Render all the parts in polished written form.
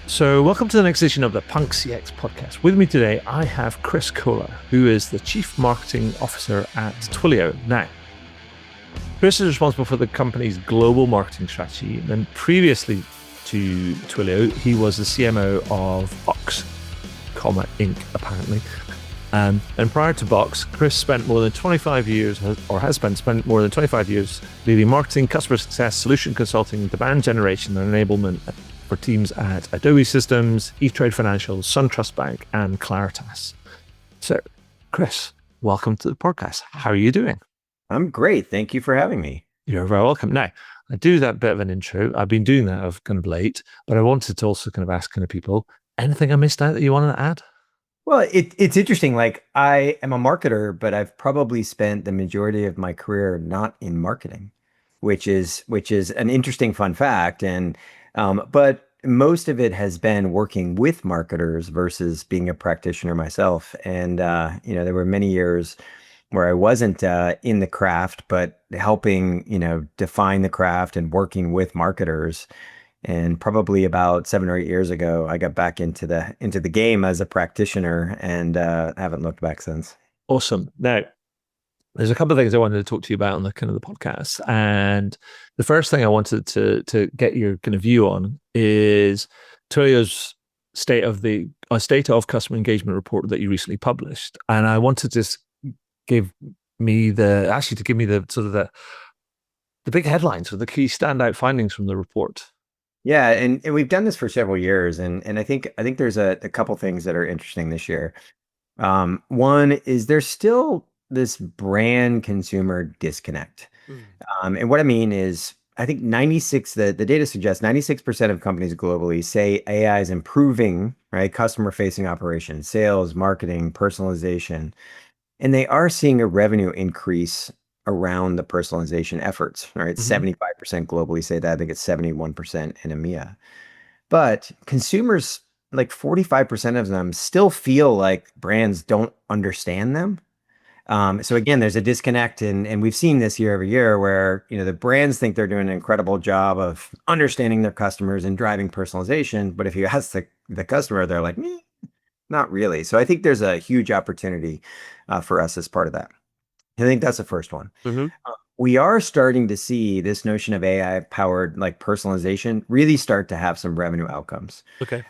So, welcome to the next edition of the Punk CX podcast. With me today, I have Chris Koehler, who is the Chief Marketing Officer at Twilio. Now, Chris is responsible for the company's global marketing strategy. And previously to Twilio, he was the CMO of Box, Inc., apparently. And prior to Box, Chris spent more than 25 years, or has spent more than 25 years leading marketing, customer success, solution consulting, demand generation, and enablement for teams at Adobe Systems, E-Trade Financial, SunTrust Bank, and Claritas. So, Chris, welcome to the podcast. How are you doing? I'm great. Thank you for having me. You're very welcome. Now, I do that bit of an intro. I've been doing that of kind of late, but I wanted to also kind of ask kind of people, anything I missed out that you wanted to add? Well, it's interesting. Like, I am a marketer, but I've probably spent the majority of my career not in marketing, which is an interesting fun fact. But most of it has been working with marketers versus being a practitioner myself. There were many years where I wasn't in the craft, but helping, define the craft and working with marketers. And probably about 7 or 8 years ago, I got back into the game as a practitioner and haven't looked back since. Awesome. Now, there's a couple of things I wanted to talk to you about on the kind of the podcast. And the first thing I wanted to get your kind of view on is Twilio's state of customer engagement report that you recently published. And I wanted to give me the sort of the big headlines or the key standout findings from the report. Yeah, and we've done this for several years, and I think there's a couple things that are interesting this year. One is there's still this brand consumer disconnect. And what I mean is, I think the data suggests 96% of companies globally say AI is improving, right? Customer facing operations, sales, marketing, personalization. And they are seeing a revenue increase around the personalization efforts, right? 75% globally say that. I think it's 71% in EMEA. But consumers, like 45% of them, still feel like brands don't understand them. So again, there's a disconnect, and we've seen this year over year where the brands think they're doing an incredible job of understanding their customers and driving personalization, but if you ask the customer, they're like, not really. So I think there's a huge opportunity for us as part of that. I think that's the first one. We are starting to see this notion of AI powered like personalization really start to have some revenue outcomes. Okay.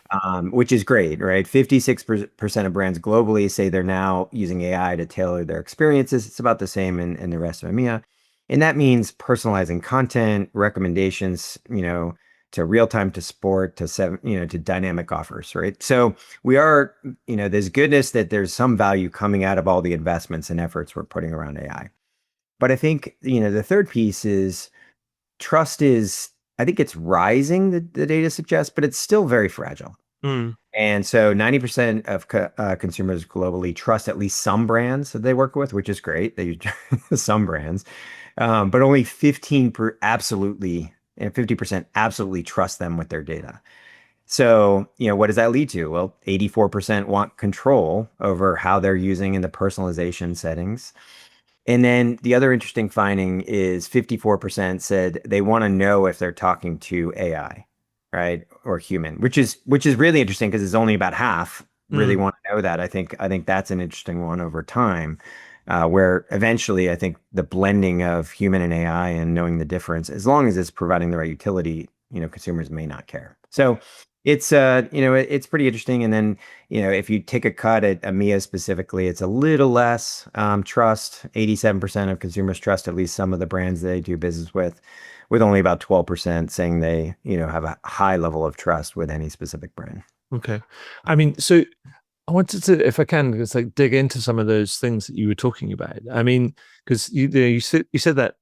Which is great, right? 56% of brands globally say they're now using AI to tailor their experiences. It's about the same in the rest of EMEA. And that means personalizing content, recommendations, to real time, to sport, to dynamic offers, right? So we are, there's goodness that there's some value coming out of all the investments and efforts we're putting around AI. But I think, the third piece is trust I think it's rising, the data suggests, but it's still very fragile. And so 90% of consumers globally trust at least some brands that they work with, which is great. They use some brands, but only 50% absolutely trust them with their data. So, what does that lead to? Well, 84% want control over how they're using in the personalization settings. And then the other interesting finding is 54% said they want to know if they're talking to AI, right, or human, which is really interesting because it's only about half really want to know that. I think that's an interesting one over time, where eventually I think the blending of human and AI and knowing the difference, as long as it's providing the right utility, consumers may not care. So it's it's pretty interesting. And then if you take a cut at EMEA specifically, it's a little less trust. 87% of consumers trust at least some of the brands they do business with only about 12% saying they have a high level of trust with any specific brand. Okay. I mean, so I wanted to, if I can, just like dig into some of those things that you were talking about. I mean, because you said that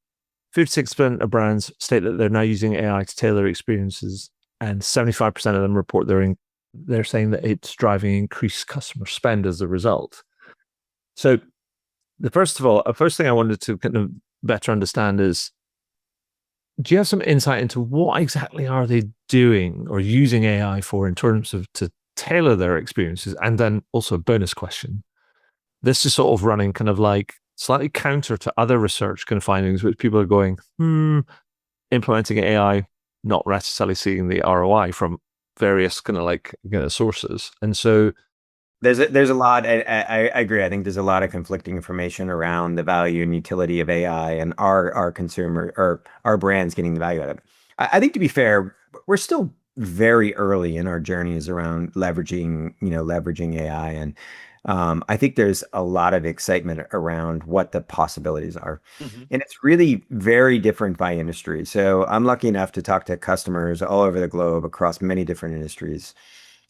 56% of brands state that they're now using AI to tailor experiences, and 75% of them report they're saying that it's driving increased customer spend as a result. So, first thing I wanted to kind of better understand is, do you have some insight into what exactly are they doing or using AI for in terms of to tailor their experiences? And then also a bonus question. This is sort of running kind of like slightly counter to other research kind of findings, which people are going, implementing AI, not necessarily seeing the ROI from various kind of like sources. And so, There's a lot. I agree. I think there's a lot of conflicting information around the value and utility of AI and our consumer or our brands getting the value out of it. I think to be fair, we're still very early in our journeys around leveraging AI, and I think there's a lot of excitement around what the possibilities are, mhm. and it's really very different by industry. So I'm lucky enough to talk to customers all over the globe across many different industries.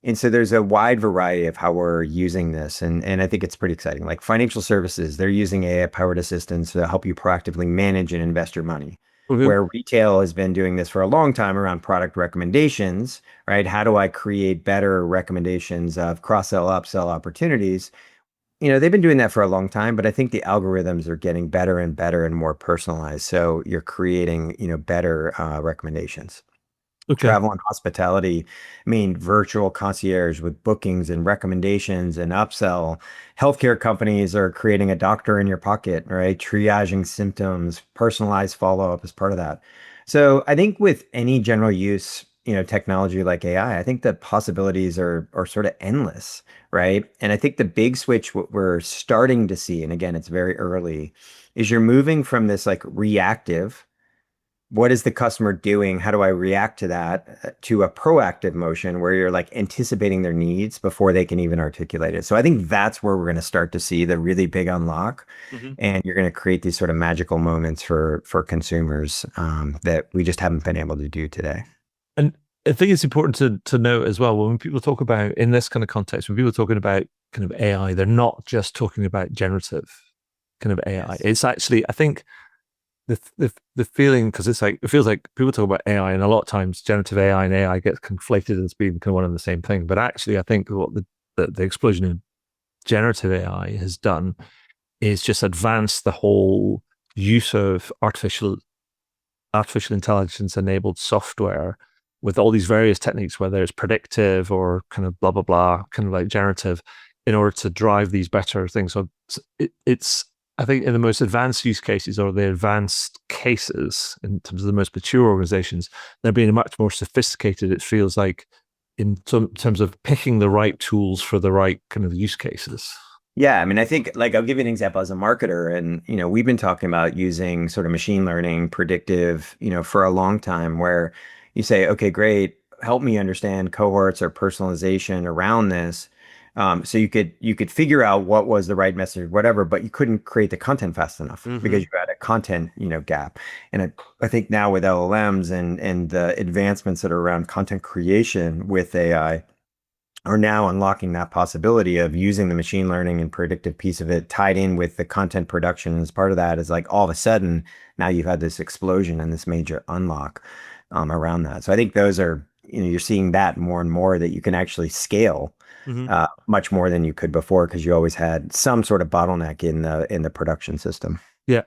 And so there's a wide variety of how we're using this. And I think it's pretty exciting. Like financial services, they're using AI-powered assistants to help you proactively manage and invest your money. Mhm. Where retail has been doing this for a long time around product recommendations, right? How do I create better recommendations of cross-sell, upsell opportunities? They've been doing that for a long time, but I think the algorithms are getting better and better and more personalized. So you're creating, better recommendations. Okay. Travel and hospitality, I mean, virtual concierge with bookings and recommendations and upsell. Healthcare companies are creating a doctor in your pocket, right? Triaging symptoms, personalized follow-up is part of that. So I think with any general use, technology like AI, I think the possibilities are sort of endless, right? And I think the big switch, what we're starting to see, and again, it's very early, is you're moving from this like reactive, what is the customer doing? How do I react to that? To a proactive motion where you're like anticipating their needs before they can even articulate it. So I think that's where we're going to start to see the really big unlock, Mhm. and you're going to create these sort of magical moments for consumers that we just haven't been able to do today. And I think it's important to note as well when people talk about in this kind of context, when people are talking about kind of AI, they're not just talking about generative kind of AI. Yes. It's actually, I think, the feeling, because it's like it feels like people talk about AI, and a lot of times generative AI and AI gets conflated as being kind of one and the same thing. But actually, I think what the explosion in generative AI has done is just advance the whole use of artificial intelligence enabled software with all these various techniques, whether it's predictive or kind of blah blah blah, kind of like generative, in order to drive these better things. So it's I think in the most advanced use cases or the advanced cases in terms of the most mature organizations, they're being much more sophisticated. It feels like in some terms of picking the right tools for the right kind of use cases. Yeah, I mean, I think like I'll give you an example as a marketer, and we've been talking about using sort of machine learning, predictive, for a long time, where you say, okay, great, help me understand cohorts or personalization around this. So you could figure out what was the right message, whatever, but you couldn't create the content fast enough Mm-hmm. because you had a content, gap. And I think now with LLMs and the advancements that are around content creation with AI are now unlocking that possibility of using the machine learning and predictive piece of it tied in with the content production. As part of that is like all of a sudden now you've had this explosion and this major unlock around that. So I think those are, you're seeing that more and more that you can actually scale Mm-hmm. much more than you could before because you always had some sort of bottleneck in the production system. Yeah,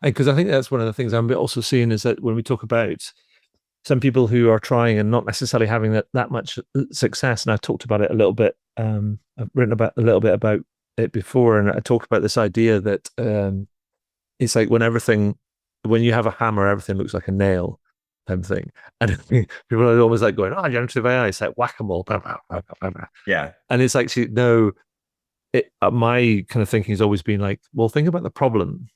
and because I think that's one of the things I'm also seeing is that when we talk about some people who are trying and not necessarily having that much success. And I've talked about it a little bit. I've written about a little bit about it before, and I talked about this idea that it's like when you have a hammer, everything looks like a nail type of thing. And people are always like going, "Oh, generative AI, it's like whack-a-mole." Yeah. And it's actually no. My kind of thinking has always been like, well, think about the problem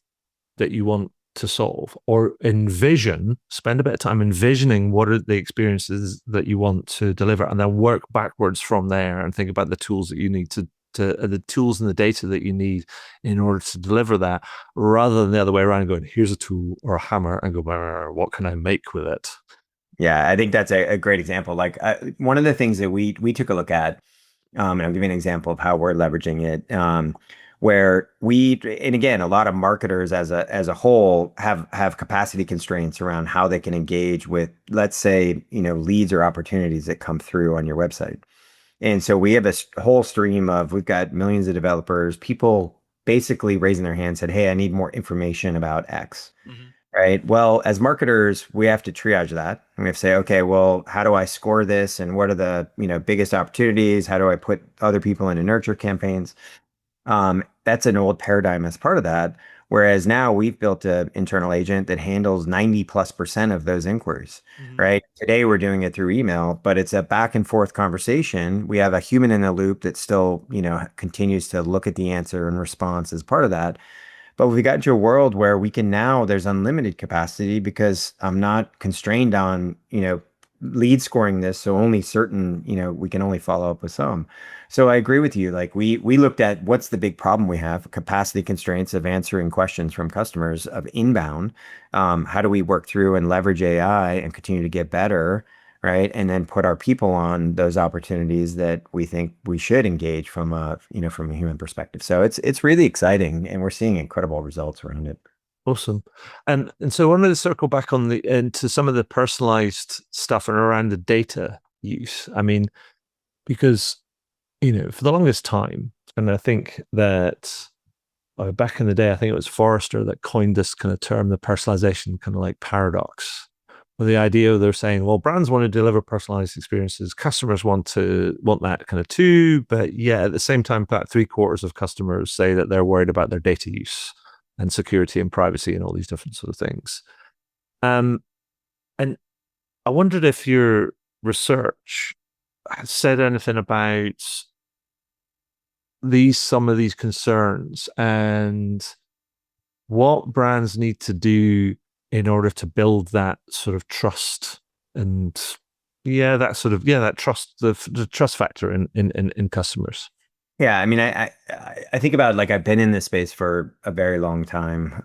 that you want to solve, or spend a bit of time envisioning what are the experiences that you want to deliver, and then work backwards from there and think about the tools that you need to the tools and the data that you need in order to deliver that, rather than the other way around going, here's a tool or a hammer and go, what can I make with it? Yeah, I think that's a great example. Like one of the things that we took a look at, and I'll give you an example of how we're leveraging it. Where and again, a lot of marketers as a whole have capacity constraints around how they can engage with, let's say, leads or opportunities that come through on your website. And so we have a whole stream of, we've got millions of developers, people basically raising their hand, said, "Hey, I need more information about X." Mm-hmm. Right. Well, as marketers, we have to triage that. And we have to say, okay, well, how do I score this? And what are the, biggest opportunities? How do I put other people into nurture campaigns? That's an old paradigm as part of that, Whereas now we've built an internal agent that handles 90+% of those inquiries, Mhm. right? Today we're doing it through email, but it's a back and forth conversation. We have a human in the loop that still, continues to look at the answer and response as part of that. But we got into a world where we can now, there's unlimited capacity because I'm not constrained on, lead scoring this. So only certain, we can only follow up with some. So I agree with you. Like we looked at what's the big problem we have, capacity constraints of answering questions from customers of inbound. How do we work through and leverage AI and continue to get better? Right. And then put our people on those opportunities that we think we should engage from a human perspective. So it's really exciting and we're seeing incredible results around it. Awesome. And so I wanted to circle back on the into some of the personalized stuff and around the data use. I mean, because for the longest time, and I think that back in the day, I think it was Forrester that coined this kind of term, the personalization kind of like paradox. Well, the idea they're saying, well, brands want to deliver personalized experiences, customers want that kind of too, but yeah, at the same time, about 3/4 of customers say that they're worried about their data use and security and privacy and all these different sort of things. Um, and I wondered if your research has said anything about some of these concerns and what brands need to do in order to build that sort of trust and that trust, the trust factor in customers. Yeah, I mean, I think about like I've been in this space for a very long time.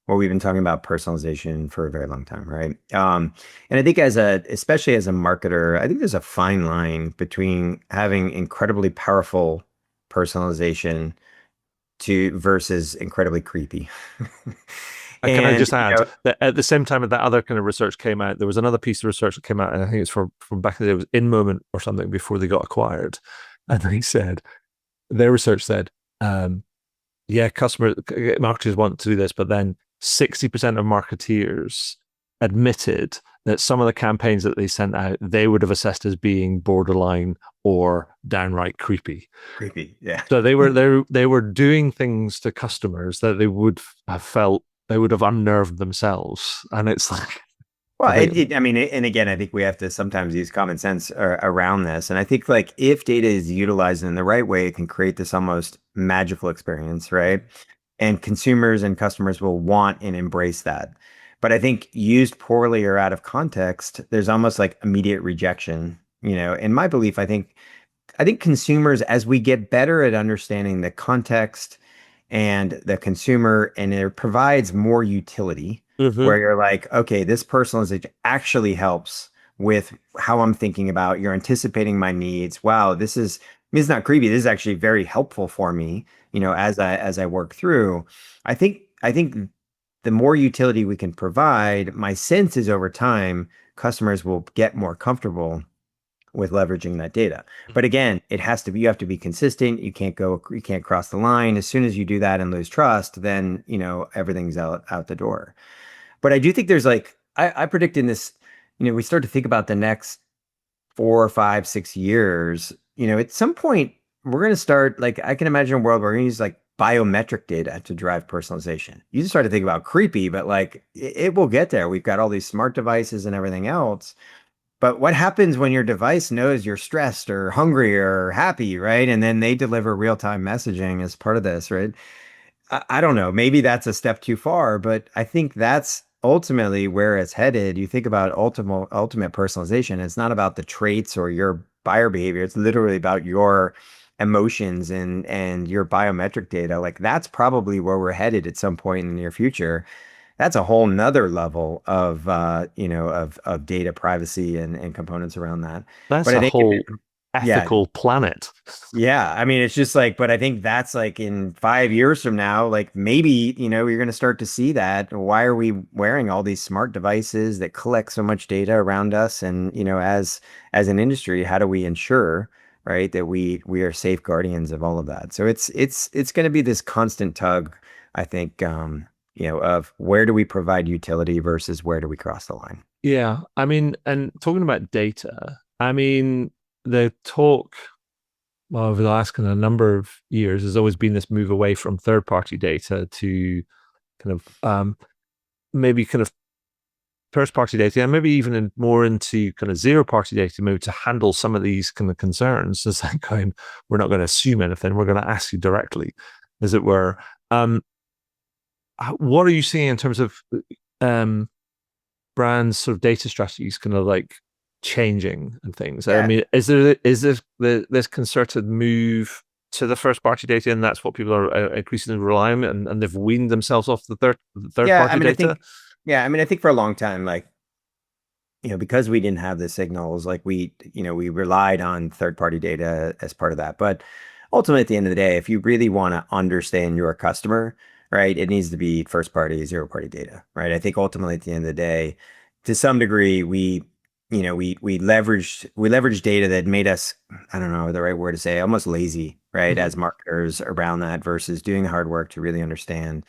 Where we've been talking about personalization for a very long time, right? And I think especially as a marketer, I think there's a fine line between having incredibly powerful personalization to versus incredibly creepy. Can I And just add that at the same time that other kind of research came out, there was another piece of research that came out, and I think it's from back in the day, it was In Moment or something before they got acquired. And their research said, yeah, marketers want to do this, but then 60% of marketeers admitted that some of the campaigns that they sent out, they would have assessed as being borderline or downright creepy. creepy, yeah. So they were doing things to customers that they would have felt they would have unnerved themselves, and it's like, Well, I think, I mean, and again, I think we have to sometimes use common sense around this. And I think like if data is utilized in the right way, it can create this almost magical experience, right? And consumers and customers will want and embrace that. But I think used poorly or out of context, there's almost like immediate rejection. In my belief, I think consumers, as we get better at understanding the context and the consumer, and it provides more utility mm-hmm. where you're like, okay, this personalization actually helps with how I'm thinking about, you're anticipating my needs. Wow, this is not creepy. This is actually very helpful for me, as I work through. I think the more utility we can provide, my sense is over time, customers will get more comfortable with leveraging that data. But again, you have to be consistent. You can't cross the line. As soon as you do that and lose trust, then, everything's out the door. But I do think there's like, I predict in this, we start to think about the next 4, 5, 6 years, at some point we're going to start, like, I can imagine a world where we're going to use like biometric data to drive personalization. You just start to think about creepy, but like it will get there. We've got all these smart devices and everything else. But what happens when your device knows you're stressed or hungry or happy, right? And then they deliver real-time messaging as part of this, right? I don't know. Maybe that's a step too far, but I think that's ultimately where it's headed. You think about ultimate personalization. It's not about the traits or your buyer behavior. It's literally about your emotions and your biometric data. Like that's probably where we're headed at some point in the near future. That's a whole nother level of of data privacy and components around that. That's But I a think whole yeah, ethical planet. yeah. I mean, it's just like, but I think that's like in 5 years from now, like maybe, you're going to start to see that. Why are we wearing all these smart devices that collect so much data around us? And, as an industry, how do we ensure, right, that we are safe guardians of all of that? So it's going to be this constant tug, I think, of where do we provide utility versus where do we cross the line? Yeah, I mean, and talking about data, I mean, the talk well, over the last kind of number of years, there's always been this move away from third-party data to kind of maybe kind of first-party data, and maybe even more into kind of zero-party data, maybe to handle some of these kind of concerns. As like going, we're not going to assume anything; we're going to ask you directly, as it were. What are you seeing in terms of brands' sort of data strategies, kind of like changing and things? Yeah. I mean, is this concerted move to the first party data, and that's what people are increasingly relying on, and they've weaned themselves off the third Yeah, I party mean, data? I think for a long time, like, because we didn't have the signals, like we relied on third-party data as part of that. But ultimately, at the end of the day, if you really want to understand your customer, right, it needs to be first-party, zero-party data, right? I think ultimately, at the end of the day, to some degree, we leveraged data that made us, I don't know the right word to say, almost lazy, right, Mm-hmm. as marketers around that versus doing the hard work to really understand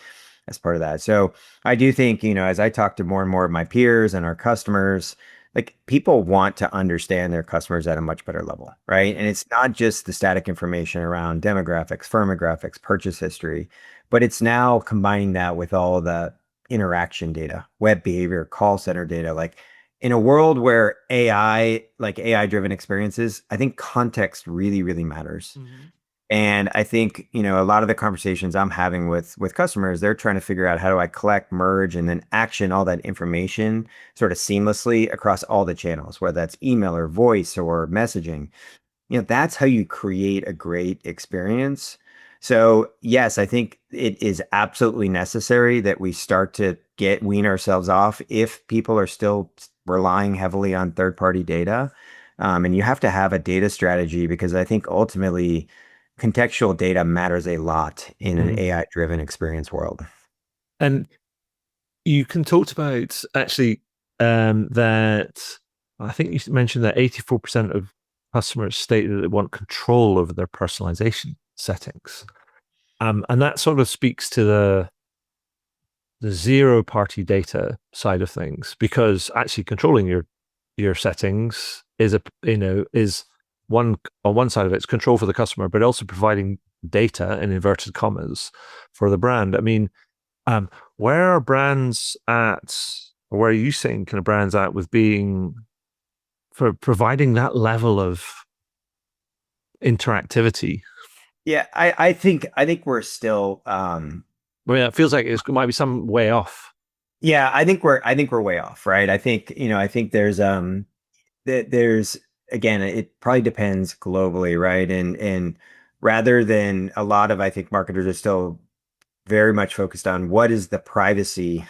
as part of that. So I do think, as I talk to more and more of my peers and our customers, like people want to understand their customers at a much better level, right? And it's not just the static information around demographics, firmographics, purchase history, but it's now combining that with all the interaction data, web behavior, call center data. Like in a world where like AI driven experiences, I think context really, really matters. Mm-hmm. And I think, a lot of the conversations I'm having with customers, they're trying to figure out how do I collect, merge, and then action all that information sort of seamlessly across all the channels, whether that's email or voice or messaging. That's how you create a great experience. So, yes, I think it is absolutely necessary that we start to wean ourselves off if people are still relying heavily on third-party data. And you have to have a data strategy because I think ultimately contextual data matters a lot in an Mm-hmm. AI-driven experience world. And you can talk about actually that I think you mentioned that 84% of customers state that they want control over their personalization settings. And that sort of speaks to the zero party data side of things, because actually controlling your settings is is one on one side of it's control for the customer, but also providing data in inverted commas for the brand. I mean, where are brands at, or where are you seeing kind of brands at with being for providing that level of interactivity? Yeah, I think we're still I mean, it feels like it might be some way off. yeah, I think we're way off, right? I think there's again, it probably depends globally, right? And rather than a lot of, I think marketers are still very much focused on what is the privacy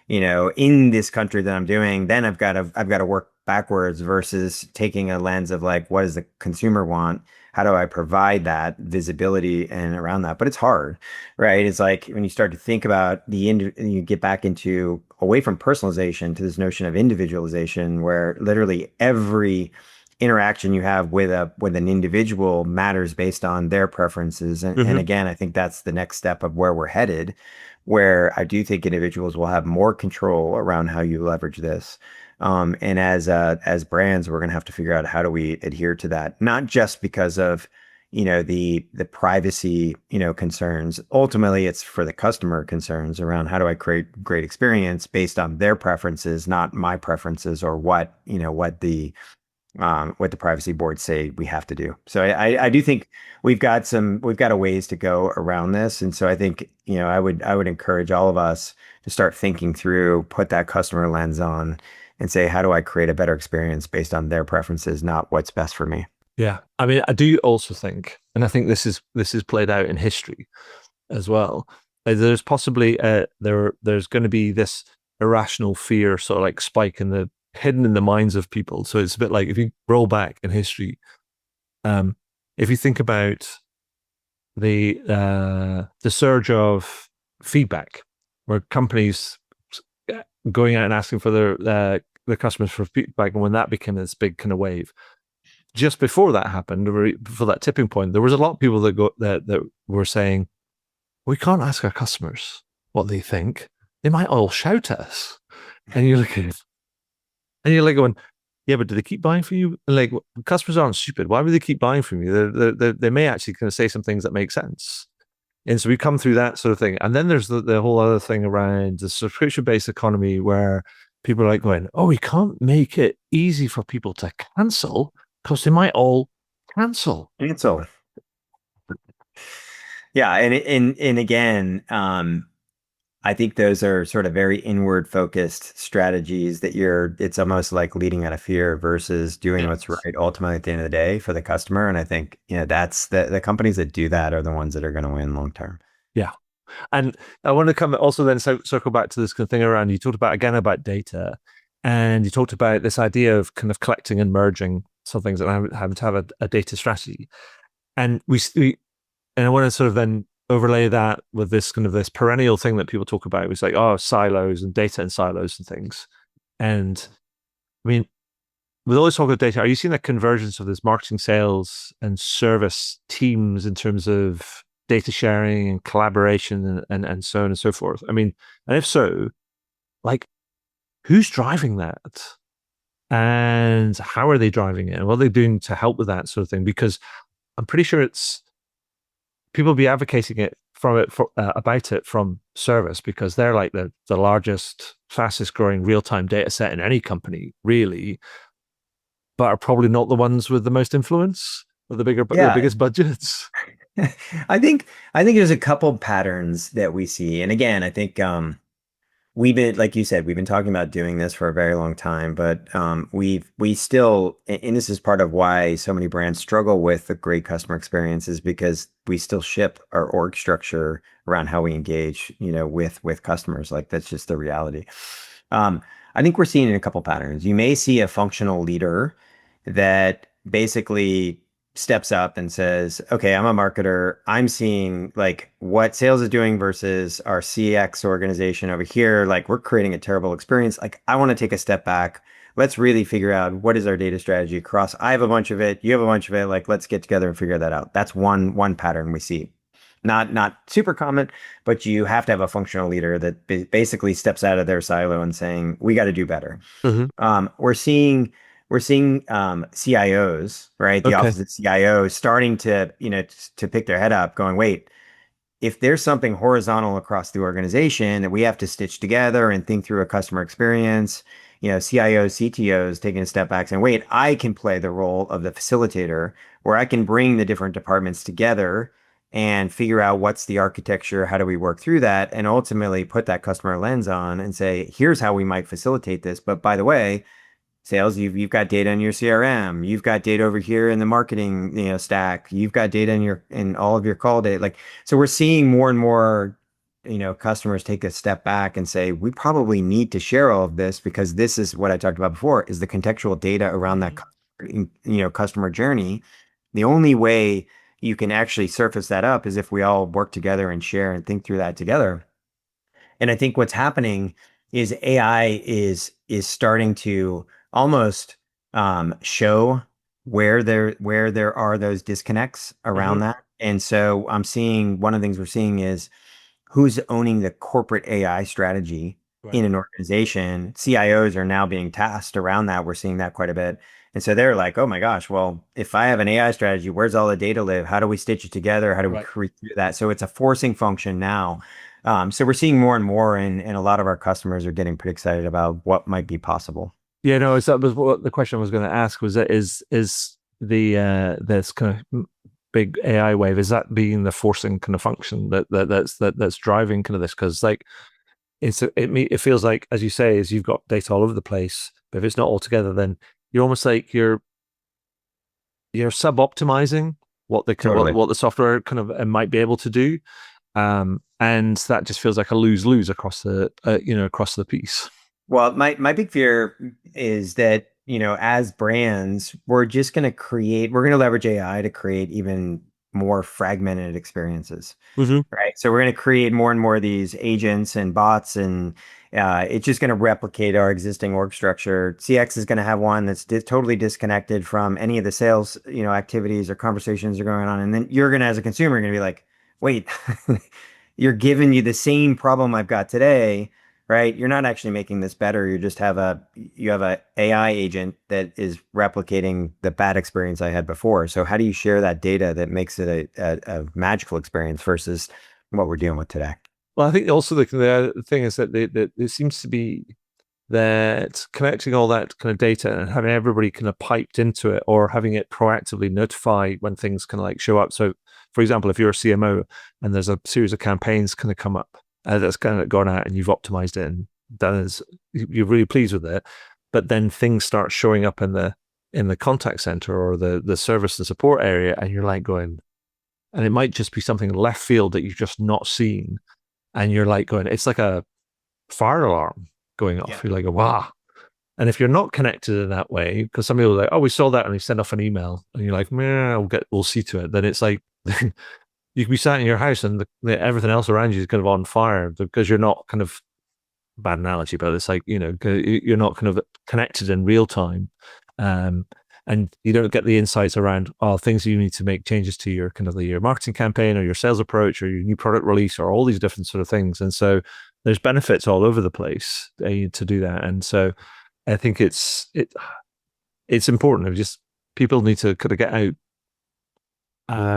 in this country that I'm doing, then I've got to work backwards versus taking a lens of like, what does the consumer want? How do I provide that visibility and around that? But it's hard, right? It's like when you start to think about you get back into away from personalization to this notion of individualization, where literally every interaction you have with an individual matters based on their preferences. And Mm-hmm. again, I think that's the next step of where we're headed, where I do think individuals will have more control around how you leverage this. And as brands, we're going to have to figure out how do we adhere to that, not just because of the privacy concerns. Ultimately, it's for the customer concerns around how do I create great experience based on their preferences, not my preferences or what the privacy boards say we have to do. So I do think we've got a ways to go around this. And so I think, I would encourage all of us to start thinking through, put that customer lens on and say, how do I create a better experience based on their preferences, not what's best for me? Yeah, I mean, I do also think, and I think this is played out in history as well. There's possibly there's going to be this irrational fear, sort of like spike in the hidden in the minds of people. So it's a bit like if you roll back in history, um, if you think about the surge of feedback, where companies going out and asking for their customers for feedback, and when that became this big kind of wave, just before that happened, or before that tipping point, there was a lot of people that were saying, we can't ask our customers what they think. They might all shout at us. And you're looking, and you're like going, Yeah, but do they keep buying from you? Like, customers aren't stupid. Why would they keep buying from you? They may actually kind of say some things that make sense. And so we come through that sort of thing. And then there's the whole other thing around the subscription-based economy where people are like going, oh, we can't make it easy for people to cancel because they might all cancel. And so, yeah, and again, I think those are sort of very inward focused strategies that it's almost like leading out of fear versus doing what's Yes. right ultimately at the end of the day for the customer. And I think, that's the companies that do that are the ones that are going to win long term. Yeah. And I want to come also then circle back to this kind of thing around you talked about again about data, and you talked about this idea of kind of collecting and merging some things and having to have a data strategy. And and I want to sort of then overlay that with this kind of this perennial thing that people talk about. It's like, oh, silos and data and silos and things. And I mean, with all this talk of data, are you seeing a convergence of this marketing, sales, and service teams in terms of data sharing and collaboration and so on and so forth? I mean, and if so, like, who's driving that? And how are they driving it? And what are they doing to help with that sort of thing? Because I'm pretty sure it's people be advocating it from it for, about it from service because they're like the largest, fastest growing real time data set in any company, really, but are probably not the ones with the most influence or the Yeah. biggest budgets. I think there's a couple patterns that we see. And again, I think we've been, like you said, we've been talking about doing this for a very long time, but we still, and this is part of why so many brands struggle with a great customer experience is because we still ship our org structure around how we engage, with customers. Like that's just the reality. Um, I think we're seeing a couple patterns. You may see a functional leader that basically steps up and says, okay, I'm a marketer. I'm seeing like what sales is doing versus our CX organization over here. Like we're creating a terrible experience. Like I want to take a step back. Let's really figure out what is our data strategy across. I have a bunch of it. You have a bunch of it. Like let's get together and figure that out. That's one pattern we see. Not super common, but you have to have a functional leader that basically steps out of their silo and saying, we got to do better. Mm-hmm. We're seeing CIOs, right? The Okay. office of CIO starting to pick their head up, going, wait, if there's something horizontal across the organization that we have to stitch together and think through a customer experience, CIOs, CTOs taking a step back saying, wait, I can play the role of the facilitator where I can bring the different departments together and figure out what's the architecture, how do we work through that, and ultimately put that customer lens on and say, here's how we might facilitate this. But by the way, sales, you've got data in your CRM, you've got data over here in the marketing, stack, you've got data in all of your call data. Like, so we're seeing more and more, customers take a step back and say, we probably need to share all of this because this is what I talked about before, is the contextual data around that, Mm-hmm. customer journey. The only way you can actually surface that up is if we all work together and share and think through that together. And I think what's happening is AI is starting to almost show where there are those disconnects Mm-hmm. around that. And so I'm seeing one of the things we're seeing is who's owning the corporate AI strategy Right. in an organization. CIOs are now being tasked around that. We're seeing that quite a bit. And so they're like, oh my gosh, well, if I have an AI strategy, where's all the data live? How do we stitch it together? How do we Right. create that? So it's a forcing function now. So we're seeing more and more, and a lot of our customers are getting pretty excited about what might be possible. Yeah, no, that was what the question I was going to ask was that is the this kind of big AI wave, is that being the forcing kind of function that's driving kind of this? Because like it feels like, as you say, is you've got data all over the place, but if it's not all together, then you're almost like you're sub optimizing what the Totally. what the software kind of might be able to do, and that just feels like a lose lose across the across the piece. Well, my big fear is that, as brands, we're going to leverage AI to create even more fragmented experiences. Mm-hmm. Right. So we're going to create more and more of these agents and bots, and it's just going to replicate our existing org structure. CX is going to have one that's totally disconnected from any of the sales, activities or conversations that are going on. And then you're going to, as a consumer, going to be like, wait, you're giving you the same problem I've got today, right? You're not actually making this better. You have a AI agent that is replicating the bad experience I had before. So how do you share that data that makes it a magical experience versus what we're dealing with today? Well, I think also the thing is that it seems to be that connecting all that kind of data and having everybody kind of piped into it, or having it proactively notify when things kind of like show up. So, for example, if you're a CMO and there's a series of campaigns kind of come up that's kind of gone out and you've optimized it and you're really pleased with it, but then things start showing up in the contact center or the service and support area, and you're like going, and it might just be something left field that you've just not seen, and you're like going, it's like a fire alarm going off. Yeah. You're like, wow. And if you're not connected in that way, because some people are like, oh, we saw that, and they send off an email, and you're like, we'll see to it. Then it's like you can be sat in your house and everything else around you is kind of on fire because you're not kind of, bad analogy, but it's like, you're not kind of connected in real time. Um, and you don't get the insights around things you need to make changes to your kind of your marketing campaign or your sales approach or your new product release or all these different sort of things. And so there's benefits all over the place to do that. And so I think it's important. Just people need to kind of get out.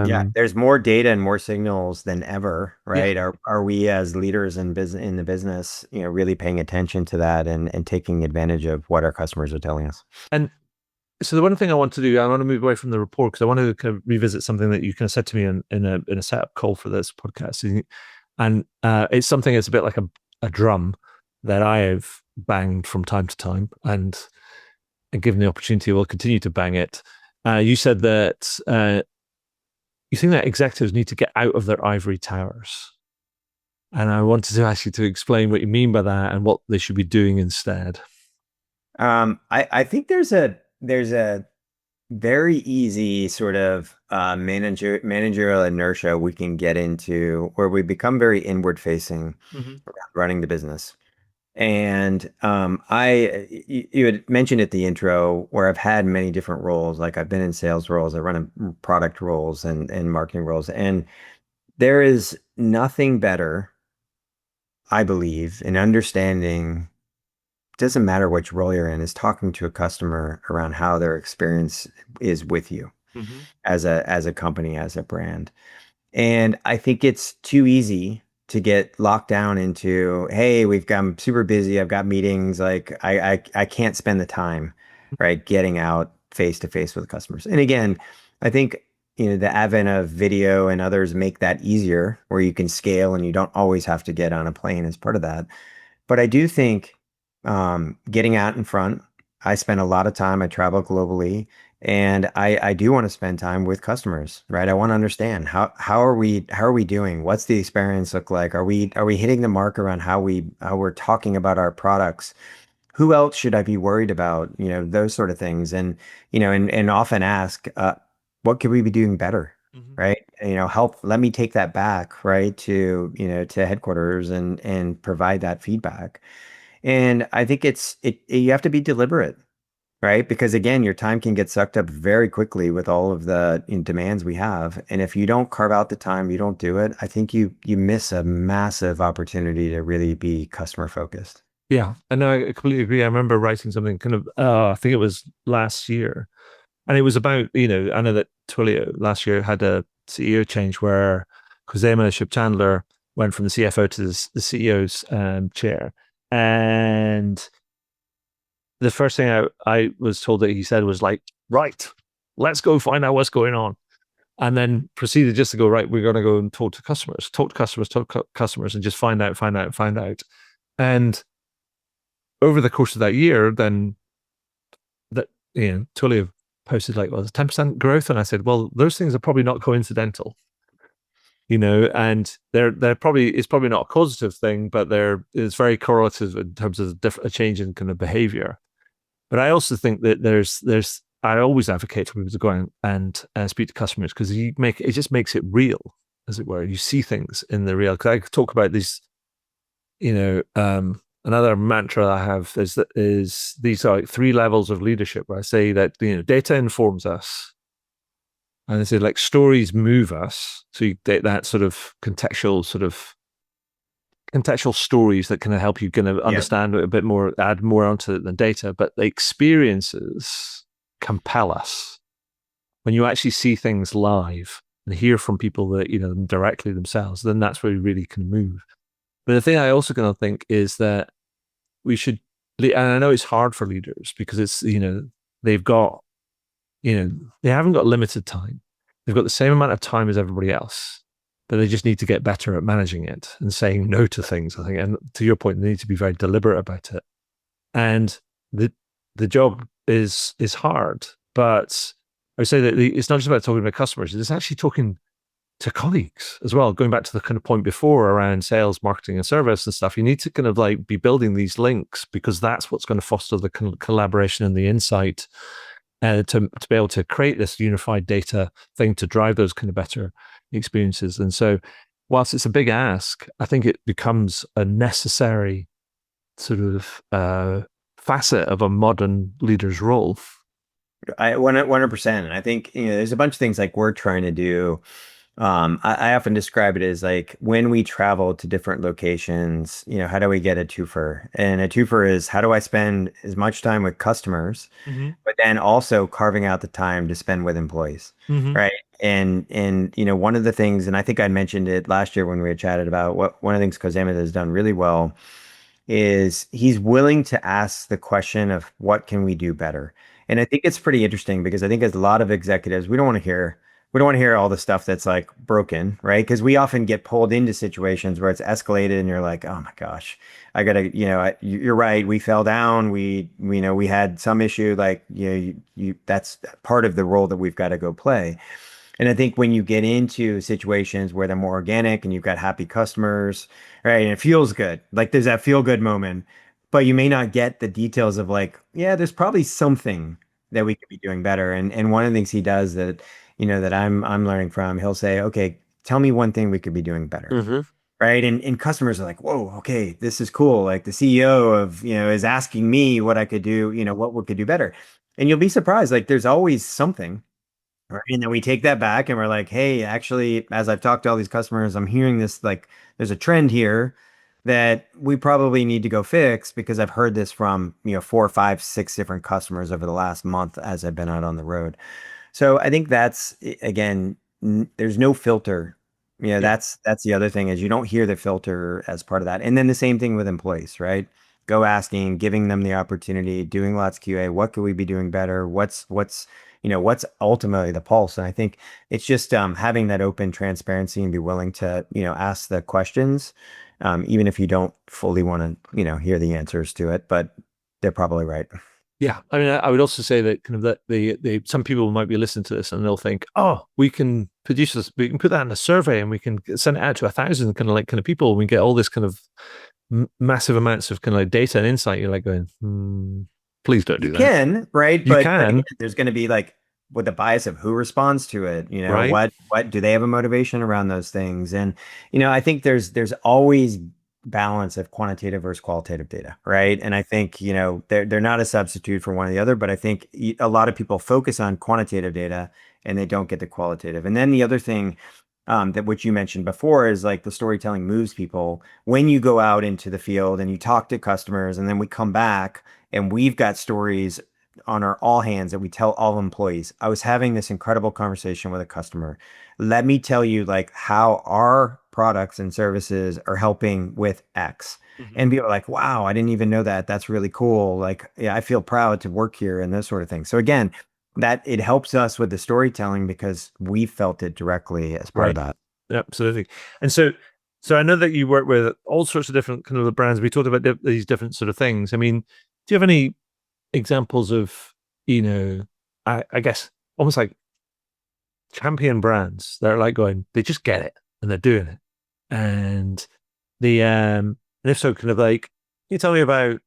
Yeah, there's more data and more signals than ever, Yeah. right? Are we as leaders in business in the business, really paying attention to that and taking advantage of what our customers are telling us? And so the one thing I want to do, I want to move away from the report because I want to kind of revisit something that you kind of said to me in a setup call for this podcast, and it's something that's a bit like a drum that I have banged from time to time, and given the opportunity, will continue to bang it. You said that you think that executives need to get out of their ivory towers, and I wanted to ask you to explain what you mean by that and what they should be doing instead. I think there's a very easy sort of managerial inertia we can get into where we become very inward facing Mm-hmm. around running the business. And you had mentioned at the intro where I've had many different roles. Like I've been in sales roles, I run product roles and marketing roles, and there is nothing better, I believe, in understanding. Doesn't matter which role you're in, is talking to a customer around how their experience is with you Mm-hmm. as a company, as a brand. And I think it's too easy to get locked down into, hey, I'm super busy, I've got meetings, like I can't spend the time, right, getting out face to face with customers. And again, I think the advent of video and others make that easier where you can scale and you don't always have to get on a plane as part of that. But I do think getting out in front, I spend a lot of time, I travel globally, and I do want to spend time with customers, right? I want to understand how are we doing? What's the experience look like? Are we hitting the mark around how we're talking about our products? Who else should I be worried about? Those sort of things. And often ask, what could we be doing better? Mm-hmm. Right. Let me take that back, right, to headquarters and provide that feedback. And I think you have to be deliberate, right? Because again, your time can get sucked up very quickly with all of the demands we have. And if you don't carve out the time, you don't do it, I think you miss a massive opportunity to really be customer focused. Yeah, and I completely agree. I remember writing something kind of, I think it was last year, and it was about, I know that Twilio last year had a CEO change where Khozema Shipchandler went from the CFO to the CEO's chair. And the first thing I was told that he said was like, right, let's go find out what's going on. And then proceeded just to go, right, we're going to go and talk to customers, and just find out, find out, find out. And over the course of that year, then that Twilio posted like, well, 10% growth, and I said, well, those things are probably not coincidental, and they're probably, it's probably not a causative thing, but it's very correlative in terms of a change in kind of behavior. But I also think that I always advocate for people to go out and speak to customers because it just makes it real, as it were. You see things in the real. Because I talk about these, another mantra I have is these are like 3 levels of leadership where I say that data informs us, and I say like stories move us. So you take that sort of contextual sort of contextual stories that kind of help you kind of Yeah. understand it a bit more, add more onto it than data, but the experiences compel us. When you actually see things live and hear from people that, directly themselves, then that's where you really can move. But the thing I also kind of think is that we should, and I know it's hard for leaders because it's, they've got, they haven't got limited time. They've got the same amount of time as everybody else, but they just need to get better at managing it and saying no to things, I think. And to your point, they need to be very deliberate about it. And the job is hard, but I would say that it's not just about talking about customers, it's actually talking to colleagues as well. Going back to the kind of point before around sales, marketing, and service and stuff, you need to kind of like be building these links because that's what's going to foster the collaboration and the insight to be able to create this unified data thing to drive those kind of better experiences. And so, whilst it's a big ask, I think it becomes a necessary sort of facet of a modern leader's role. I 100%. And I think, there's a bunch of things like we're trying to do. I often describe it as like when we travel to different locations, how do we get a twofer? And a twofer is how do I spend as much time with customers, Mm-hmm. but then also carving out the time to spend with employees, Mm-hmm. right? And one of the things, and I think I mentioned it last year when we had chatted about what one of the things Cosema has done really well is he's willing to ask the question of what can we do better? And I think it's pretty interesting because I think as a lot of executives, we don't want to hear all the stuff that's like broken, right? Because we often get pulled into situations where it's escalated and you're like, oh my gosh, I gotta, you're right. We fell down. We had some issue like, that's part of the role that we've got to go play. And I think when you get into situations where they're more organic and you've got happy customers, right, and it feels good, like there's that feel good moment, but you may not get the details of like, yeah, there's probably something that we could be doing better. And one of the things he does that, that I'm learning from, he'll say, okay, tell me one thing we could be doing better. Mm-hmm. Right. And customers are like, whoa, okay, this is cool. Like the CEO of, is asking me what I could do, what we could do better. And you'll be surprised. Like there's always something. Right. And then we take that back and we're like, hey, actually, as I've talked to all these customers, I'm hearing this like there's a trend here that we probably need to go fix because I've heard this from, 4, 5, 6 different customers over the last month as I've been out on the road. So I think that's again, there's no filter. Yeah. That's the other thing is you don't hear the filter as part of that. And then the same thing with employees, right? Go asking, giving them the opportunity, doing lots of QA. What could we be doing better? What's ultimately the pulse? And I think it's just having that open transparency and be willing to, ask the questions, even if you don't fully want to, hear the answers to it, but they're probably right. Yeah, I mean, I would also say that kind of that the some people might be listening to this and they'll think, oh, we can produce this, we can put that in a survey and we can send it out to 1,000 kind of people. And we get all this kind of massive amounts of kind of like data and insight. You're like going, please don't You do that. can, right? You But again, can, there's going to be like with the bias of who responds to it, right? what do they have a motivation around those things? And I think there's always balance of quantitative versus qualitative data, right? And I think, they're not a substitute for one or the other, but I think a lot of people focus on quantitative data and they don't get the qualitative. And then the other thing that which you mentioned before is like the storytelling moves people when you go out into the field and you talk to customers and then we come back and we've got stories on our all hands that we tell all employees. I was having this incredible conversation with a customer. Let me tell you like how our products and services are helping with X. Mm-hmm. And people are like, wow, I didn't even know that. That's really cool. Like, yeah, I feel proud to work here and those sort of things. So again, that it helps us with the storytelling because we felt it directly as part of Right. that. Yeah, absolutely. And so I know that you work with all sorts of different kind of brands. We talked about these different sort of things. I mean, do you have any examples of, I guess almost like champion brands that are like going, they just get it and they're doing it. And and if so, kind of like, can you tell me about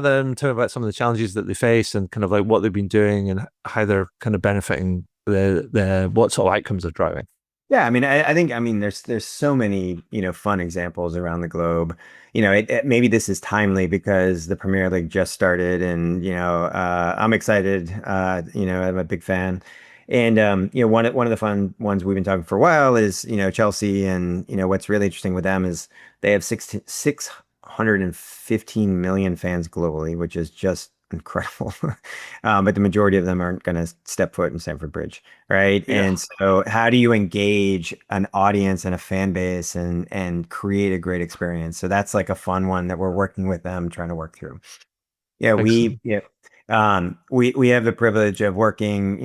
them, tell me about some of the challenges that they face and kind of like what they've been doing and how they're kind of benefiting the what sort of outcomes they're driving. Yeah, I mean, I think, I mean, there's so many, fun examples around the globe. Maybe this is timely because the Premier League just started, and I'm excited. I'm a big fan, And one of the fun ones we've been talking for a while is Chelsea, and what's really interesting with them is they have 615 million fans globally, which is just incredible. But the majority of them aren't going to step foot in Stamford Bridge, right? Yeah. And so, how do you engage an audience and a fan base and create a great experience? So that's like a fun one that we're working with them, trying to work through. Yeah, Excellent. we have the privilege of working,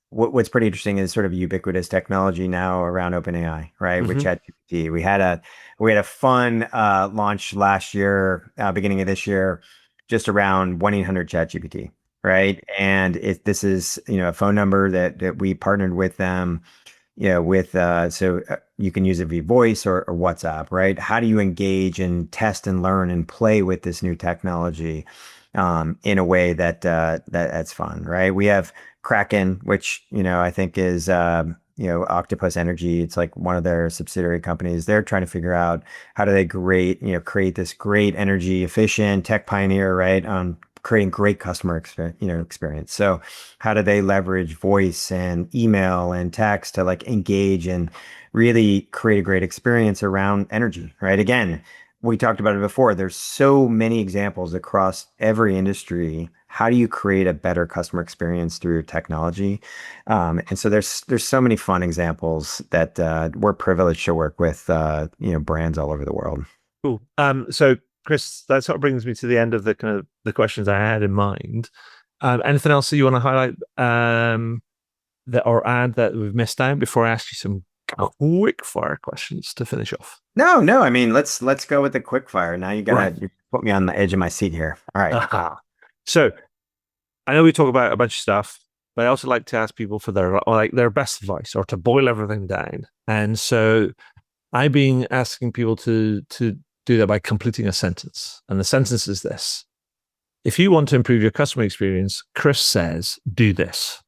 what's pretty interesting is sort of ubiquitous technology now around OpenAI, right? With Hmm. ChatGPT. We had a fun launch last year, beginning of this year, just around 1-800 ChatGPT, right? And this is, a phone number that we partnered with them, with you can use it via voice or WhatsApp, right? How do you engage and test and learn and play with this new technology in a way that's fun, right? We have Kraken, which I think is Octopus Energy. It's like one of their subsidiary companies. They're trying to figure out how do they create this great energy efficient tech pioneer, right? Creating great customer experience. So how do they leverage voice and email and text to like engage and really create a great experience around energy, right? Again, we talked about it before. There's so many examples across every industry. How do you create a better customer experience through your technology? And so there's so many fun examples that we're privileged to work with brands all over the world. Cool. So Chris, that sort of brings me to the end of the kind of the questions I had in mind. Anything else that you want to highlight that or add that we've missed out before I ask you some quick fire questions to finish off? No, no. I mean, let's go with the quick fire. Now Right. you put me on the edge of my seat here. All right. Aha. So I know we talk about a bunch of stuff, but I also like to ask people for their best advice or to boil everything down. And so I've been asking people to do that by completing a sentence. And the sentence is this: if you want to improve your customer experience, Chris says, do this.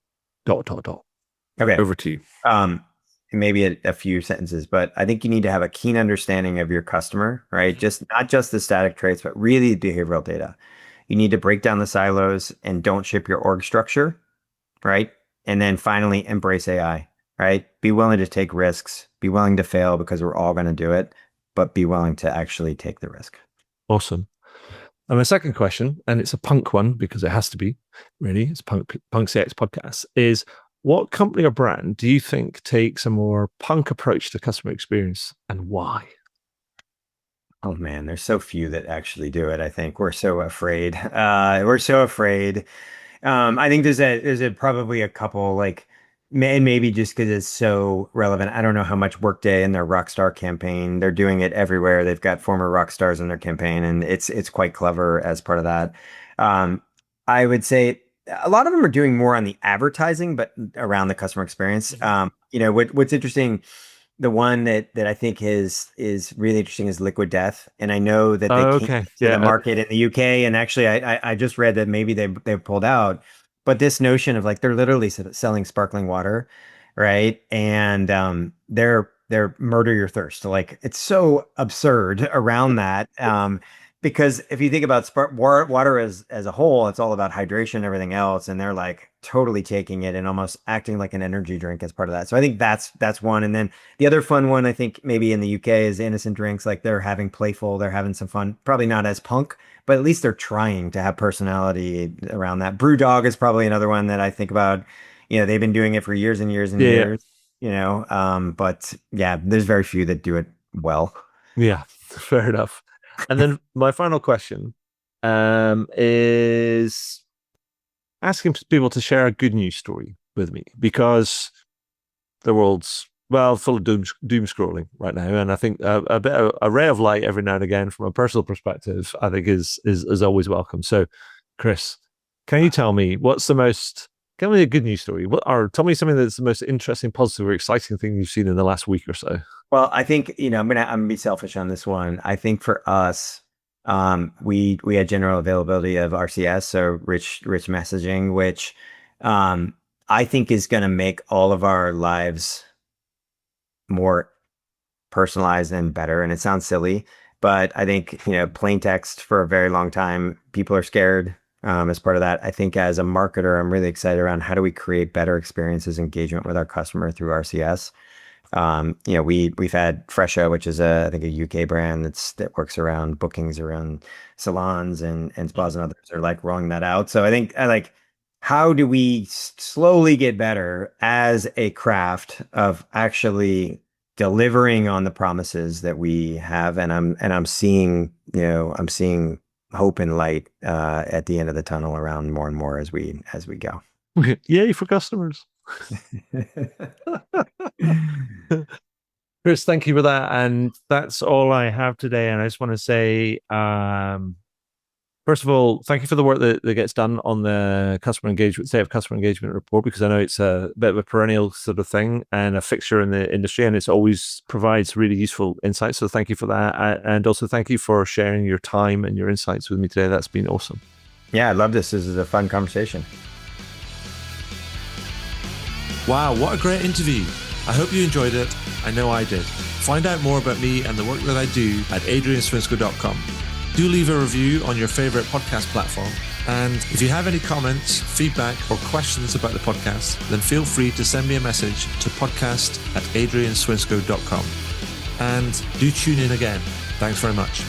Dot dot dot. Okay. Over to you. Um, Maybe a few sentences, but I think you need to have a keen understanding of your customer, right? Just not just the static traits, but really behavioral data. You need to break down the silos and don't ship your org structure, right? And then finally, embrace AI, right? Be willing to take risks, be willing to fail because we're all going to do it, but be willing to actually take the risk. Awesome. And my second question, and it's a punk one because it has to be, really, it's Punk CX podcast, is what company or brand do you think takes a more punk approach to customer experience and why? Oh man, there's so few that actually do it. I think we're so afraid. We're so afraid. I think there's probably a couple like, and maybe just because it's so relevant. I don't know how much Workday and their Rockstar campaign. They're doing it everywhere. They've got former rock stars in their campaign, and it's quite clever as part of that. Um, I would say a lot of them are doing more on the advertising, but around the customer experience. Mhm. What's interesting, the one that I think is really interesting is Liquid Death, and I know that they Oh, came okay. to the Yeah. market in the UK, and actually I just read that maybe they pulled out, but this notion of like they're literally selling sparkling water, right? And they're murder your thirst. Like it's so absurd around that. Because if you think about water as a whole, it's all about hydration and everything else, and they're like totally taking it and almost acting like an energy drink as part of that. So I think that's one. And then the other fun one, I think maybe in the UK is innocent drinks. Like they're having playful, they're having some fun. Probably not as punk, but at least they're trying to have personality around that. Brewdog is probably another one that I think about. They've been doing it for years and years and Yeah. Yeah. years. But yeah, there's very few that do it well. Yeah. Fair enough. And then my final question is asking people to share a good news story with me because the world's full of doom scrolling right now, and I think a bit of a ray of light every now and again from a personal perspective, I think is always welcome. So, Chris, can you tell me what's the most? Tell me a good news story. Or tell me something that's the most interesting, positive, or exciting thing you've seen in the last week or so. Well, I think, I'm gonna be selfish on this one. I think for us, we had general availability of RCS, so rich messaging, which um I think is gonna make all of our lives more personalized and better. And it sounds silly, but I think, plain text for a very long time, people are scared. as part of that. I think as a marketer, I'm really excited around how do we create better experiences, engagement with our customer through RCS. We've had Fresho, which is I think a UK brand that works around bookings around salons and spas, and others are like rolling that out. So I like, how do we slowly get better as a craft of actually delivering on the promises that we have? And I'm seeing, I'm seeing hope and light at the end of the tunnel around more and more as we go. Yay for customers. Chris, thank you for that. And that's all I have today. And I just want to say, first of all, thank you for the work that gets done on the state of customer engagement report, because I know it's a bit of a perennial sort of thing and a fixture in the industry, and it's always provides really useful insights. So thank you for that. And also thank you for sharing your time and your insights with me today. That's been awesome. Yeah, I love this. This is a fun conversation. Wow, what a great interview. I hope you enjoyed it. I know I did. Find out more about me and the work that I do at adrianswinscoe.com. Do leave a review on your favorite podcast platform. And if you have any comments, feedback, or questions about the podcast, then feel free to send me a message to podcast@adrianswinscoe.com. And do tune in again. Thanks very much.